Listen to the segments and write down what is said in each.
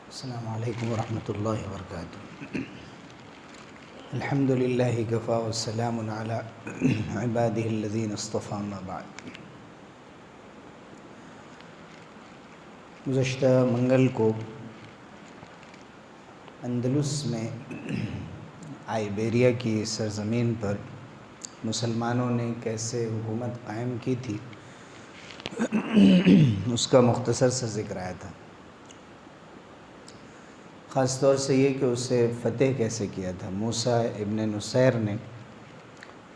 السلام علیکم ورحمۃ اللہ وبرکاتہ۔ الحمد للہ کفا والسلام علی عبادہ الذین اصطفیٰ اما بعد۔ گزشتہ منگل کو اندلس میں آئیبیریا کی سرزمین پر مسلمانوں نے کیسے حکومت قائم کی تھی اس کا مختصر سا ذکر آیا تھا، خاص طور سے یہ کہ اسے فتح کیسے کیا تھا موسیٰ ابن نصیر نے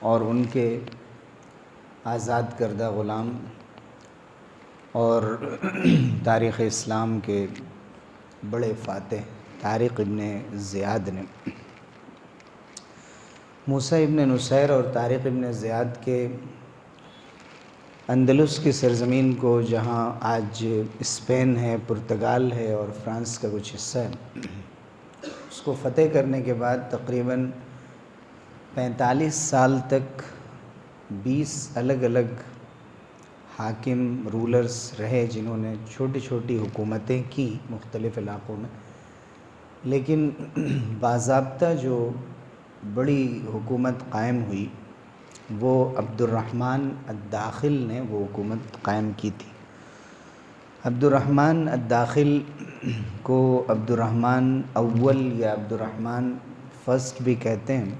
اور ان کے آزاد کردہ غلام اور تاریخ اسلام کے بڑے فاتح طارق ابن زیاد نے۔ موسیٰ ابن نصیر اور طارق ابن زیاد کے اندلس کی سرزمین کو، جہاں آج اسپین ہے، پرتگال ہے اور فرانس کا کچھ حصہ ہے، اس کو فتح کرنے کے بعد تقریباً 45 سال تک 20 الگ الگ حاکم رولرز رہے، جنہوں نے چھوٹی چھوٹی حکومتیں کی مختلف علاقوں میں، لیکن باضابطہ جو بڑی حکومت قائم ہوئی وہ عبد الرحمن الداخل نے وہ حکومت قائم کی تھی۔ عبد الرحمن الداخل کو عبد الرحمن اول یا عبد الرحمن فرسٹ بھی کہتے ہیں،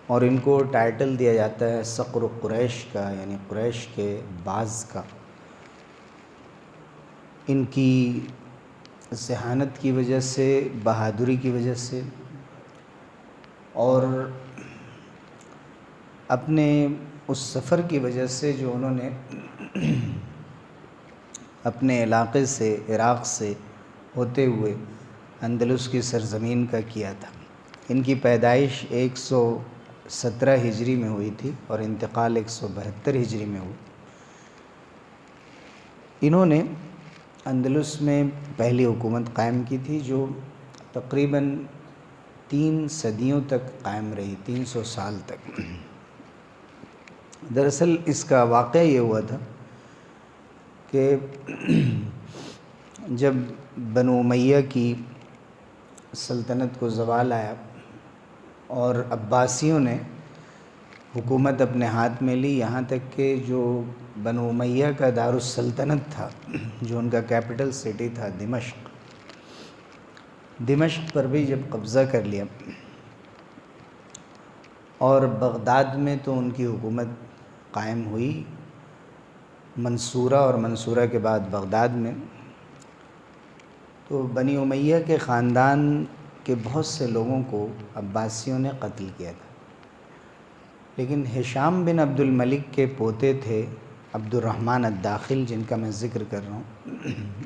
اور ان کو ٹائٹل دیا جاتا ہے صقر قریش کا، یعنی قریش کے باز کا۔ ان کی ذہانت کی وجہ سے، بہادری کی وجہ سے اور اپنے اس سفر کی وجہ سے جو انہوں نے اپنے علاقے سے، عراق سے ہوتے ہوئے اندلس کی سرزمین کا کیا تھا۔ ان کی پیدائش 117 ہجری میں ہوئی تھی اور انتقال 172 ہجری میں ہوئی۔ انہوں نے اندلس میں پہلی حکومت قائم کی تھی جو تقریباً 3 صدیوں تک قائم رہی، 300 سال تک۔ دراصل اس کا واقعہ یہ ہوا تھا کہ جب بنو امیہ کی سلطنت کو زوال آیا اور عباسیوں نے حکومت اپنے ہاتھ میں لی، یہاں تک کہ جو بنو امیہ کا دارالسلطنت تھا، جو ان کا کیپٹل سٹی تھا دمشق پر بھی جب قبضہ کر لیا، اور بغداد میں تو ان کی حکومت قائم ہوئی، منصورہ اور منصورہ کے بعد بغداد میں، تو بنی امیہ کے خاندان کے بہت سے لوگوں کو عباسیوں نے قتل کیا تھا، لیکن ہشام بن عبد الملک کے پوتے تھے عبد الرحمن الداخل، جن کا میں ذکر کر رہا ہوں۔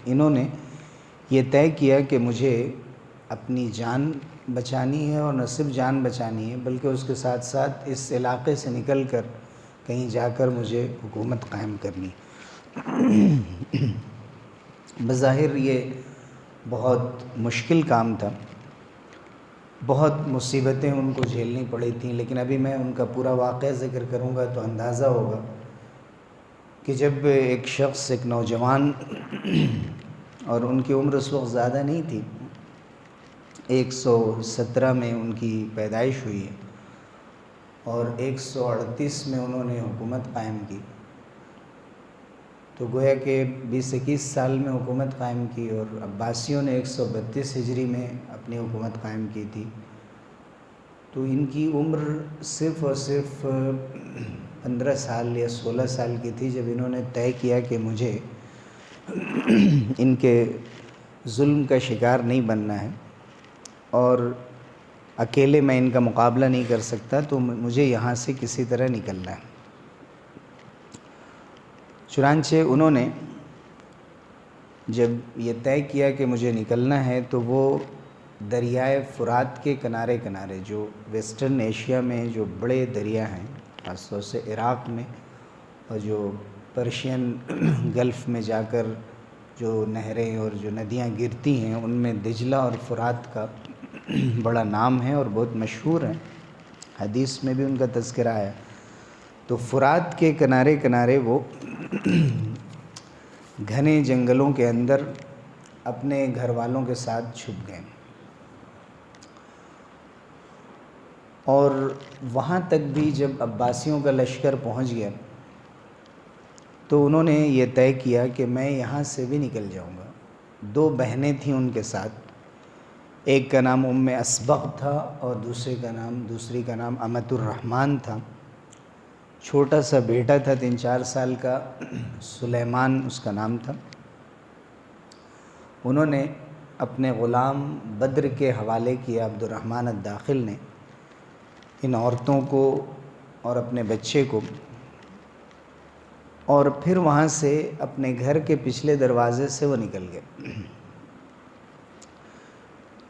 انہوں نے یہ طے کیا کہ مجھے اپنی جان بچانی ہے، اور نہ صرف جان بچانی ہے بلکہ اس کے ساتھ ساتھ اس علاقے سے نکل کر کہیں جا کر مجھے حکومت قائم کرنی۔ بظاہر یہ بہت مشکل کام تھا، بہت مصیبتیں ان کو جھیلنی پڑی تھیں، لیکن ابھی میں ان کا پورا واقعہ ذکر کروں گا تو اندازہ ہوگا کہ جب ایک شخص، ایک نوجوان، اور ان کی عمر اس وقت زیادہ نہیں تھی، 117 میں ان کی پیدائش ہوئی ہے اور 138 میں انہوں نے حکومت قائم کی، تو گویا کہ 20-21 سال میں حکومت قائم کی، اور عباسیوں نے 132 ہجری میں اپنی حکومت قائم کی تھی، تو ان کی عمر صرف اور صرف 15 سال یا 16 سال کی تھی جب انہوں نے طے کیا کہ مجھے ان کے ظلم کا شکار نہیں بننا ہے، اور اکیلے میں ان کا مقابلہ نہیں کر سکتا، تو مجھے یہاں سے کسی طرح نکلنا ہے۔ چنانچہ انہوں نے جب یہ طے کیا کہ مجھے نکلنا ہے تو وہ دریائے فرات کے کنارے کنارے، جو ویسٹرن ایشیا میں جو بڑے دریا ہیں، خاص طور سے عراق میں، اور جو پرشین گلف میں جا کر جو نہریں اور جو ندیاں گرتی ہیں، ان میں دجلہ اور فرات کا بڑا نام ہے اور بہت مشہور ہیں، حدیث میں بھی ان کا تذکرہ ہے۔ تو فرات کے کنارے کنارے وہ گھنے جنگلوں کے اندر اپنے گھر والوں کے ساتھ چھپ گئے، اور وہاں تک بھی جب عباسیوں کا لشکر پہنچ گیا تو انہوں نے یہ طے کیا کہ میں یہاں سے بھی نکل جاؤں گا۔ 2 بہنیں تھیں ان کے ساتھ، ایک کا نام اسبغ تھا اور دوسری کا نام امۃ الرحمن تھا۔ چھوٹا سا بیٹا تھا 3-4 سال کا، سلیمان اس کا نام تھا۔ انہوں نے اپنے غلام بدر کے حوالے کیا، عبد الرحمن الداخل نے، ان عورتوں کو اور اپنے بچے کو، اور پھر وہاں سے اپنے گھر کے پچھلے دروازے سے وہ نکل گئے۔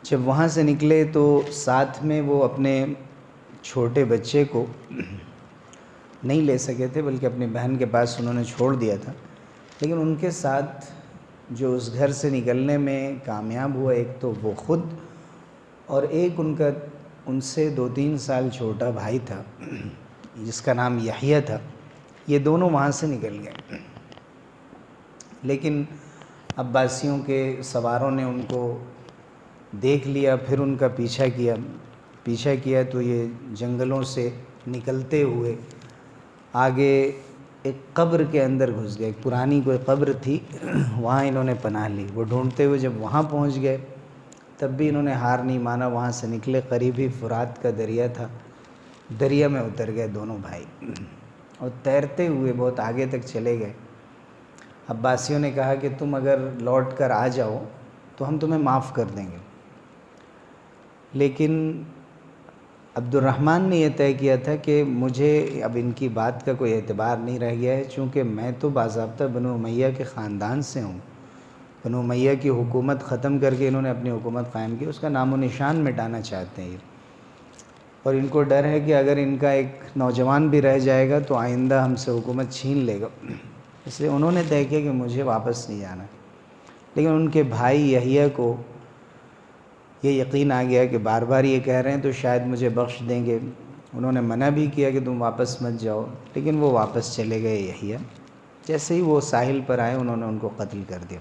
جب وہاں سے نکلے تو ساتھ میں وہ اپنے چھوٹے بچے کو نہیں لے سکے تھے، بلکہ اپنی بہن کے پاس انہوں نے چھوڑ دیا تھا، لیکن ان کے ساتھ جو اس گھر سے نکلنے میں کامیاب ہوا، ایک تو وہ خود، اور ایک ان سے 2-3 سال چھوٹا بھائی تھا جس کا نام یحییٰ تھا۔ یہ دونوں وہاں سے نکل گئے، لیکن عباسیوں کے سواروں نے ان کو دیکھ لیا، پھر ان کا پیچھا کیا تو یہ جنگلوں سے نکلتے ہوئے آگے ایک قبر کے اندر گھس گئے۔ ایک پرانی کوئی قبر تھی، وہاں انہوں نے پناہ لی۔ وہ ڈھونڈتے ہوئے جب وہاں پہنچ گئے تب بھی انہوں نے ہار نہیں مانا، وہاں سے نکلے، قریب ہی فرات کا دریا تھا، دریا میں اتر گئے دونوں بھائی، اور تیرتے ہوئے بہت آگے تک چلے گئے۔ عباسیوں نے کہا کہ تم اگر لوٹ کر آ جاؤ تو ہم تمہیں معاف کر دیں گے، لیکن عبد الرحمن نے یہ طے کیا تھا کہ مجھے اب ان کی بات کا کوئی اعتبار نہیں رہ گیا ہے، چونکہ میں تو باضابطہ بنو امیہ کے خاندان سے ہوں۔ بنو امیہ کی حکومت ختم کر کے انہوں نے اپنی حکومت قائم کی، اس کا نام و نشان مٹانا چاہتے ہیں، اور ان کو ڈر ہے کہ اگر ان کا ایک نوجوان بھی رہ جائے گا تو آئندہ ہم سے حکومت چھین لے گا، اس لیے انہوں نے طے کیا کہ مجھے واپس نہیں جانا۔ لیکن ان کے بھائی یحییٰ کو یہ یقین آ گیا کہ بار بار یہ کہہ رہے ہیں تو شاید مجھے بخش دیں گے۔ انہوں نے منع بھی کیا کہ تم واپس مت جاؤ، لیکن وہ واپس چلے گئے یحییٰ۔ جیسے ہی وہ ساحل پر آئے انہوں نے ان کو قتل کر دیا،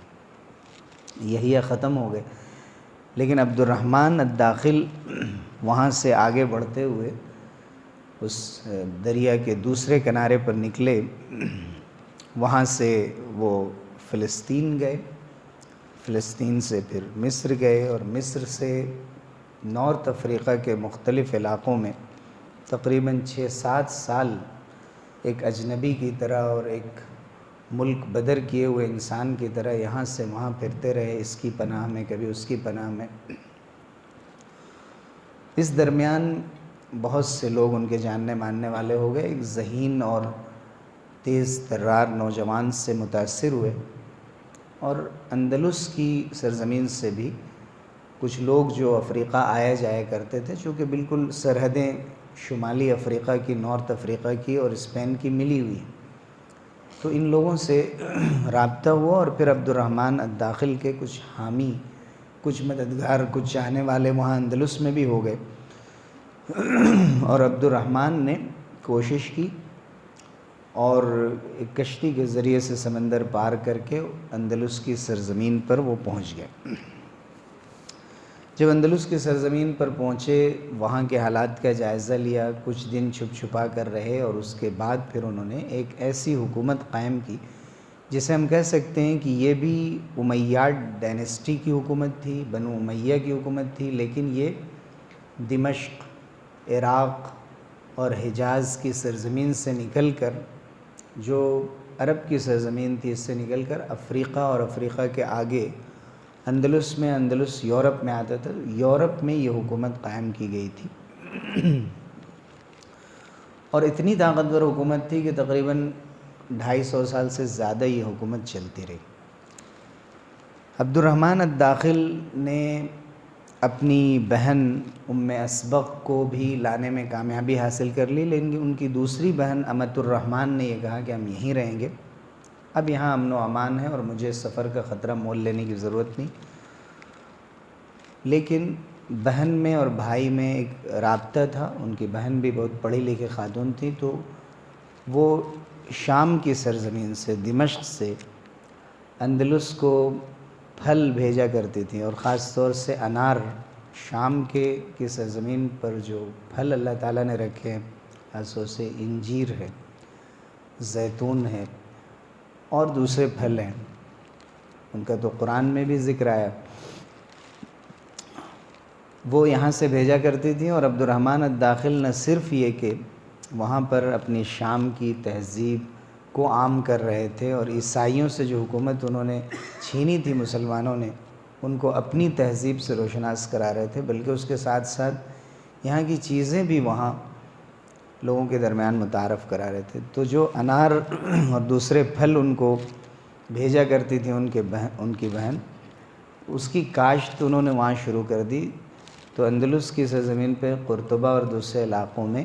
یحییٰ ختم ہو گئے۔ لیکن عبد الرحمن الداخل وہاں سے آگے بڑھتے ہوئے اس دریا کے دوسرے کنارے پر نکلے، وہاں سے وہ فلسطین گئے، فلسطین سے پھر مصر گئے، اور مصر سے نارتھ افریقہ کے مختلف علاقوں میں تقریباً 6-7 سال ایک اجنبی کی طرح اور ایک ملک بدر کیے ہوئے انسان کی طرح یہاں سے وہاں پھرتے رہے، اس کی پناہ میں، کبھی اس کی پناہ میں۔ اس درمیان بہت سے لوگ ان کے جاننے ماننے والے ہو گئے، ایک ذہین اور تیز ترار نوجوان سے متاثر ہوئے، اور اندلس کی سرزمین سے بھی کچھ لوگ جو افریقہ آیا جایا کرتے تھے، چونکہ بالکل سرحدیں شمالی افریقہ کی، نارتھ افریقہ کی اور اسپین کی ملی ہوئی ہیں، تو ان لوگوں سے رابطہ ہوا، اور پھر عبد الرحمن الداخل کے کچھ حامی، کچھ مددگار، کچھ چاہنے والے وہاں اندلس میں بھی ہو گئے، اور عبد الرحمن نے کوشش کی اور ایک کشتی کے ذریعے سے سمندر پار کر کے اندلس کی سرزمین پر وہ پہنچ گئے۔ جب اندلس کی سرزمین پر پہنچے، وہاں کے حالات کا جائزہ لیا، کچھ دن چھپ چھپا کر رہے، اور اس کے بعد پھر انہوں نے ایک ایسی حکومت قائم کی جسے ہم کہہ سکتے ہیں کہ یہ بھی امیاد ڈائنیسٹی کی حکومت تھی، بنو امیہ کی حکومت تھی، لیکن یہ دمشق، عراق اور حجاز کی سرزمین سے نکل کر، جو عرب کی سرزمین تھی، اس سے نکل کر افریقہ اور افریقہ کے آگے اندلس میں، اندلس یورپ میں آتا تھا، یورپ میں یہ حکومت قائم کی گئی تھی، اور اتنی طاقتور حکومت تھی کہ تقریباً 250 سال سے زیادہ یہ حکومت چلتی رہی۔ عبد الرحمن الداخل نے اپنی بہن اسبغ کو بھی لانے میں کامیابی حاصل کر لی، لیکن ان کی دوسری بہن امۃ الرحمن نے یہ کہا کہ ہم یہیں رہیں گے، اب یہاں امن و امان ہے اور مجھے سفر کا خطرہ مول لینے کی ضرورت نہیں۔ لیکن بہن میں اور بھائی میں ایک رابطہ تھا، ان کی بہن بھی بہت پڑھی لکھی خاتون تھی، تو وہ شام کی سرزمین سے، دمشق سے اندلس کو پھل بھیجا کرتی تھیں، اور خاص طور سے انار، شام کی سرزمین پر جو پھل اللہ تعالیٰ نے رکھے ہیں، خاص طور سے انجیر ہے، زیتون ہے اور دوسرے پھل ہیں، ان کا تو قرآن میں بھی ذکر آیا، وہ یہاں سے بھیجا کرتی تھیں۔ اور عبد الرحمن الداخل نہ صرف یہ کہ وہاں پر اپنی شام کی تہذیب کو عام کر رہے تھے، اور عیسائیوں سے جو حکومت انہوں نے چھینی تھی مسلمانوں نے، ان کو اپنی تہذیب سے روشناس کرا رہے تھے، بلکہ اس کے ساتھ ساتھ یہاں کی چیزیں بھی وہاں لوگوں کے درمیان متعارف کرا رہے تھے۔ تو جو انار اور دوسرے پھل ان کو بھیجا کرتی تھی ان کی بہن، اس کی کاشت انہوں نے وہاں شروع کر دی۔ تو اندلس کی سرزمین پہ قرطبہ اور دوسرے علاقوں میں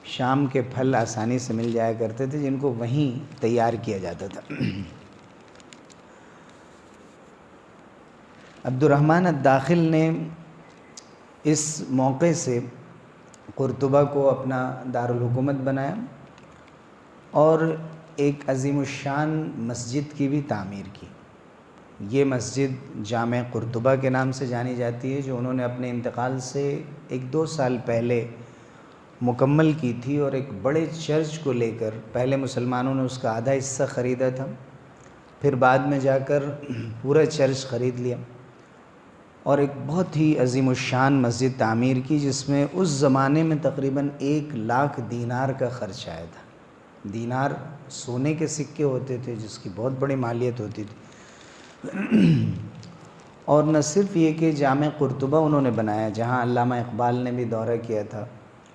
شام کے پھل آسانی سے مل جایا کرتے تھے، جن کو وہیں تیار کیا جاتا تھا۔ عبد الرحمن الداخل نے اس موقع سے قرطبہ کو اپنا دارالحکومت بنایا اور ایک عظیم الشان مسجد کی بھی تعمیر کی۔ یہ مسجد جامع قرطبہ کے نام سے جانی جاتی ہے، جو انہوں نے اپنے انتقال سے 1-2 سال پہلے مکمل کی تھی، اور ایک بڑے چرچ کو لے کر پہلے مسلمانوں نے اس کا آدھا حصہ خریدا تھا، پھر بعد میں جا کر پورا چرچ خرید لیا، اور ایک بہت ہی عظیم الشان مسجد تعمیر کی، جس میں اس زمانے میں تقریباً 1 لاکھ دینار کا خرچ آیا تھا۔ دینار سونے کے سکے ہوتے تھے، جس کی بہت بڑی مالیت ہوتی تھی۔ اور نہ صرف یہ کہ جامع قرطبہ انہوں نے بنایا، جہاں علامہ اقبال نے بھی دورہ کیا تھا،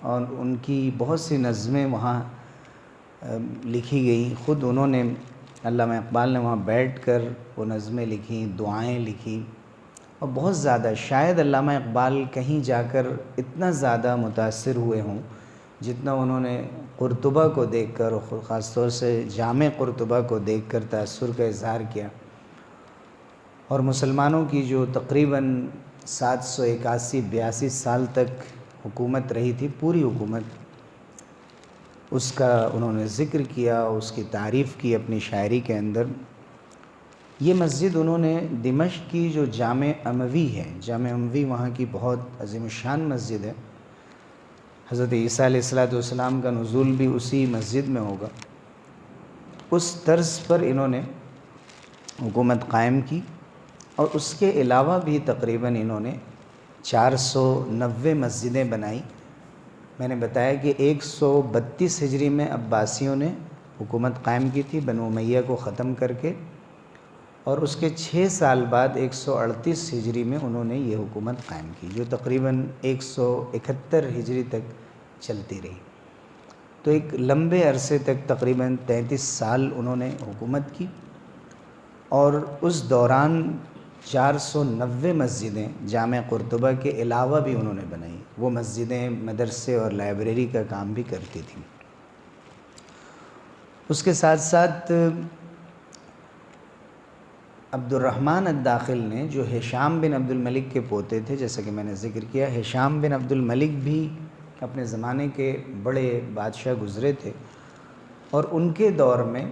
اور ان کی بہت سی نظمیں وہاں لکھی گئیں، خود انہوں نے، علامہ اقبال نے وہاں بیٹھ کر وہ نظمیں لکھیں، دعائیں لکھیں، اور بہت زیادہ، شاید علامہ اقبال کہیں جا کر اتنا زیادہ متاثر ہوئے ہوں جتنا انہوں نے قرطبہ کو دیکھ کر، اور خاص طور سے جامع قرطبہ کو دیکھ کر تأثر کا اظہار کیا۔ اور مسلمانوں کی جو تقریباً 781-82 سال تک حکومت رہی تھی، پوری حکومت، اس کا انہوں نے ذکر کیا، اس کی تعریف کی اپنی شاعری کے اندر۔ یہ مسجد انہوں نے دمشق کی جو جامع اموی ہے، جامع اموی وہاں کی بہت عظیم الشان مسجد ہے، حضرت عیسیٰ علیہ السلام کا نزول بھی اسی مسجد میں ہوگا، اس طرز پر انہوں نے حکومت قائم کی، اور اس کے علاوہ بھی تقریباً انہوں نے 490 مسجدیں بنائیں۔ میں نے بتایا کہ 132 ہجری میں عباسیوں نے حکومت قائم کی تھی بنو امیہ کو ختم کر کے، اور اس کے 6 سال بعد 138 ہجری میں انہوں نے یہ حکومت قائم کی، جو تقریباً 171 ہجری تک چلتی رہی۔ تو ایک لمبے عرصے تک تقریباً 33 سال انہوں نے حکومت کی، اور اس دوران 490 مسجدیں جامع قرطبہ کے علاوہ بھی انہوں نے بنائیں۔ وہ مسجدیں مدرسے اور لائبریری کا کام بھی کرتی تھیں۔ اس کے ساتھ ساتھ عبد الرحمن الداخل نے، جو ہشام بن عبد الملک کے پوتے تھے، جیسا کہ میں نے ذکر کیا، ہشام بن عبد الملک بھی اپنے زمانے کے بڑے بادشاہ گزرے تھے، اور ان کے دور میں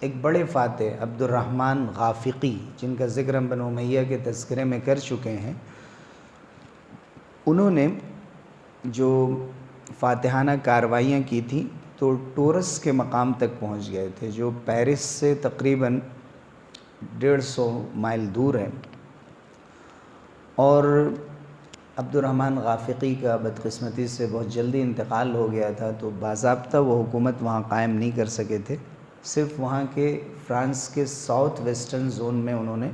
ایک بڑے فاتح عبد الرحمن غافقی، جن کا ذکر ہم بنو امیہ کے تذکرے میں کر چکے ہیں، انہوں نے جو فاتحانہ کاروائیاں کی تھیں تو ٹورس کے مقام تک پہنچ گئے تھے، جو پیرس سے تقریباً 150 مائل دور ہے، اور عبد الرحمن غافقی کا بدقسمتی سے بہت جلدی انتقال ہو گیا تھا، تو باضابطہ وہ حکومت وہاں قائم نہیں کر سکے تھے، صرف وہاں کے فرانس کے ساؤتھ ویسٹرن زون میں انہوں نے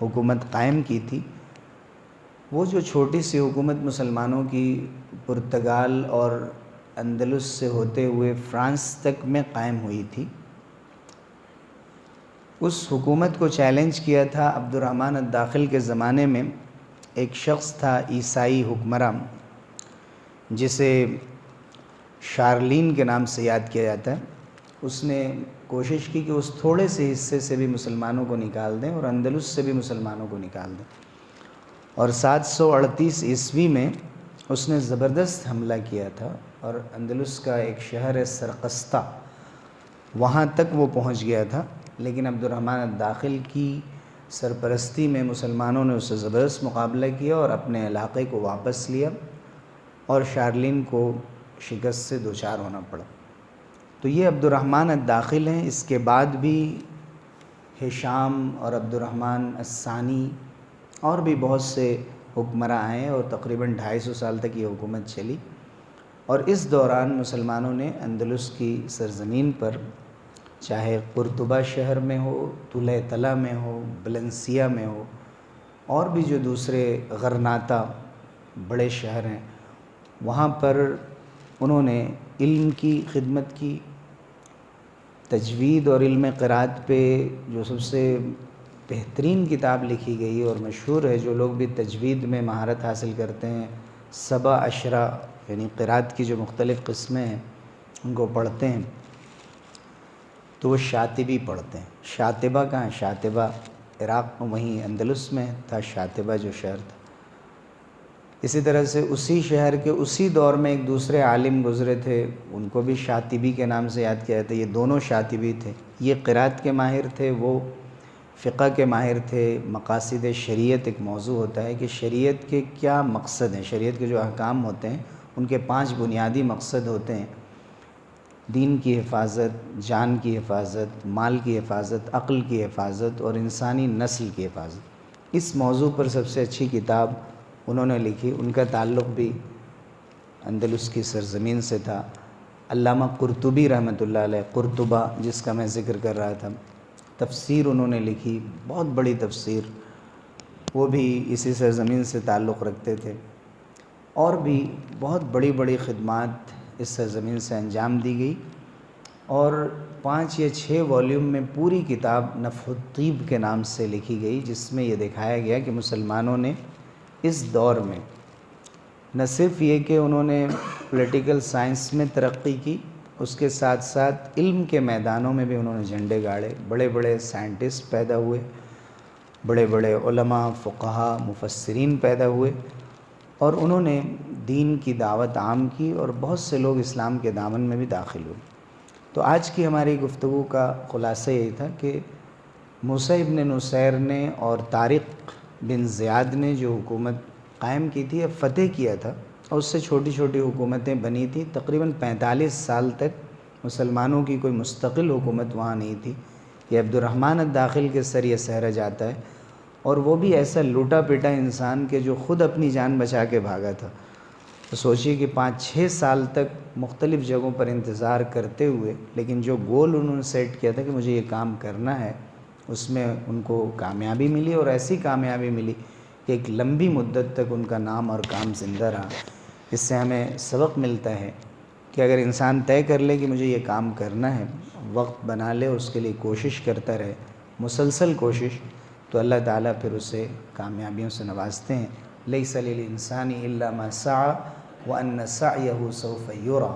حکومت قائم کی تھی۔ وہ جو چھوٹی سی حکومت مسلمانوں کی پرتگال اور اندلس سے ہوتے ہوئے فرانس تک میں قائم ہوئی تھی، اس حکومت کو چیلنج کیا تھا عبد الرحمن الداخل کے زمانے میں ایک شخص تھا، عیسائی حکمراں، جسے شارلین کے نام سے یاد کیا جاتا ہے۔ اس نے کوشش کی کہ اس تھوڑے سے حصے سے بھی مسلمانوں کو نکال دیں، اور اندلس سے بھی مسلمانوں کو نکال دیں، اور 738 عیسوی میں اس نے زبردست حملہ کیا تھا، اور اندلس کا ایک شہر ہے سرقستہ، وہاں تک وہ پہنچ گیا تھا، لیکن عبد الرحمن الداخل کی سرپرستی میں مسلمانوں نے اس سے زبردست مقابلہ کیا اور اپنے علاقے کو واپس لیا اور شارلین کو شکست سے دوچار ہونا پڑا۔ تو یہ عبد الرحمن الداخل ہیں۔ اس کے بعد بھی ہشام اور عبد الرحمن الثانی اور بھی بہت سے حکمراں آئے اور تقریباً 250 سال تک یہ حکومت چلی، اور اس دوران مسلمانوں نے اندلس کی سرزمین پر چاہے قرطبہ شہر میں ہو، طلح میں ہو، بلنسیا میں ہو، اور بھی جو دوسرے غرناطہ بڑے شہر ہیں، وہاں پر انہوں نے علم کی خدمت کی۔ تجوید اور علم قرات پہ جو سب سے بہترین کتاب لکھی گئی اور مشہور ہے، جو لوگ بھی تجوید میں مہارت حاصل کرتے ہیں، 7 عشرہ یعنی قرات کی جو مختلف قسمیں ہیں ان کو پڑھتے ہیں، تو وہ شاطبی پڑھتے ہیں۔ شاطبہ کہاں؟ شاطبہ عراق میں، وہیں اندلس میں تھا شاطبہ جو شہر تھا۔ اسی طرح سے اسی شہر کے اسی دور میں ایک دوسرے عالم گزرے تھے، ان کو بھی شاطبی کے نام سے یاد کیا جاتا ہے۔ یہ دونوں شاطبی تھے، یہ قرات کے ماہر تھے، وہ فقہ کے ماہر تھے۔ مقاصد شریعت ایک موضوع ہوتا ہے کہ شریعت کے کیا مقصد ہیں، شریعت کے جو احکام ہوتے ہیں ان کے 5 بنیادی مقصد ہوتے ہیں: دین کی حفاظت، جان کی حفاظت، مال کی حفاظت، عقل کی حفاظت اور انسانی نسل کی حفاظت۔ اس موضوع پر سب سے اچھی کتاب انہوں نے لکھی، ان کا تعلق بھی اندلس کی سرزمین سے تھا، علامہ قرطبی رحمۃ اللہ علیہ، قرطبہ جس کا میں ذکر کر رہا تھا۔ تفسیر انہوں نے لکھی، بہت بڑی تفسیر، وہ بھی اسی سرزمین سے تعلق رکھتے تھے، اور بھی بہت بڑی بڑی خدمات اس سرزمین سے انجام دی گئی، اور 5 یا 6 والیوم میں پوری کتاب نفح الطیب کے نام سے لکھی گئی، جس میں یہ دکھایا گیا کہ مسلمانوں نے اس دور میں نہ صرف یہ کہ انہوں نے پولیٹیکل سائنس میں ترقی کی، اس کے ساتھ ساتھ علم کے میدانوں میں بھی انہوں نے جھنڈے گاڑے، بڑے بڑے سائنٹسٹ پیدا ہوئے، بڑے بڑے علماء، فقہاء، مفسرین پیدا ہوئے، اور انہوں نے دین کی دعوت عام کی، اور بہت سے لوگ اسلام کے دامن میں بھی داخل ہوئے۔ تو آج کی ہماری گفتگو کا خلاصہ یہی تھا کہ موسیٰ ابن نصیر نے اور طارق بن زیاد نے جو حکومت قائم کی تھی، فتح کیا تھا، اور اس سے چھوٹی چھوٹی حکومتیں بنی تھیں۔ تقریباً 45 سال تک مسلمانوں کی کوئی مستقل حکومت وہاں نہیں تھی۔ یہ عبد الرحمن الداخل کے سر یہ سہرا جاتا ہے، اور وہ بھی ایسا لوٹا پیٹا انسان کہ جو خود اپنی جان بچا کے بھاگا تھا۔ تو سوچئے کہ 5-6 سال تک مختلف جگہوں پر انتظار کرتے ہوئے، لیکن جو گول انہوں نے سیٹ کیا تھا کہ مجھے یہ کام کرنا ہے، اس میں ان کو کامیابی ملی، اور ایسی کامیابی ملی کہ ایک لمبی مدت تک ان کا نام اور کام زندہ رہا۔ اس سے ہمیں سبق ملتا ہے کہ اگر انسان طے کر لے کہ مجھے یہ کام کرنا ہے، وقت بنا لے، اس کے لیے کوشش کرتا رہے، مسلسل کوشش، تو اللہ تعالیٰ پھر اسے کامیابیوں سے نوازتے ہیں۔ لیس للانسان الا ما سعى وان سعيه سوف يرى۔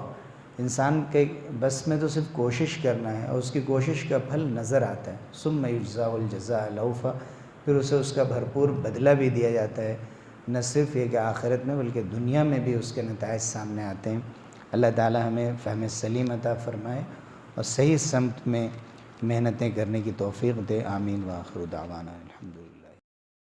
انسان کے بس میں تو صرف کوشش کرنا ہے، اور اس کی کوشش کا پھل نظر آتا ہے۔ ثم يجزاه الجزاء الاوفى، پھر اسے اس کا بھرپور بدلہ بھی دیا جاتا ہے، نہ صرف یہ کہ آخرت میں بلکہ دنیا میں بھی اس کے نتائج سامنے آتے ہیں۔ اللہ تعالیٰ ہمیں فہم سلیم عطا فرمائے اور صحیح سمت میں محنتیں کرنے کی توفیق دے۔ آمین وآخر دعوانا۔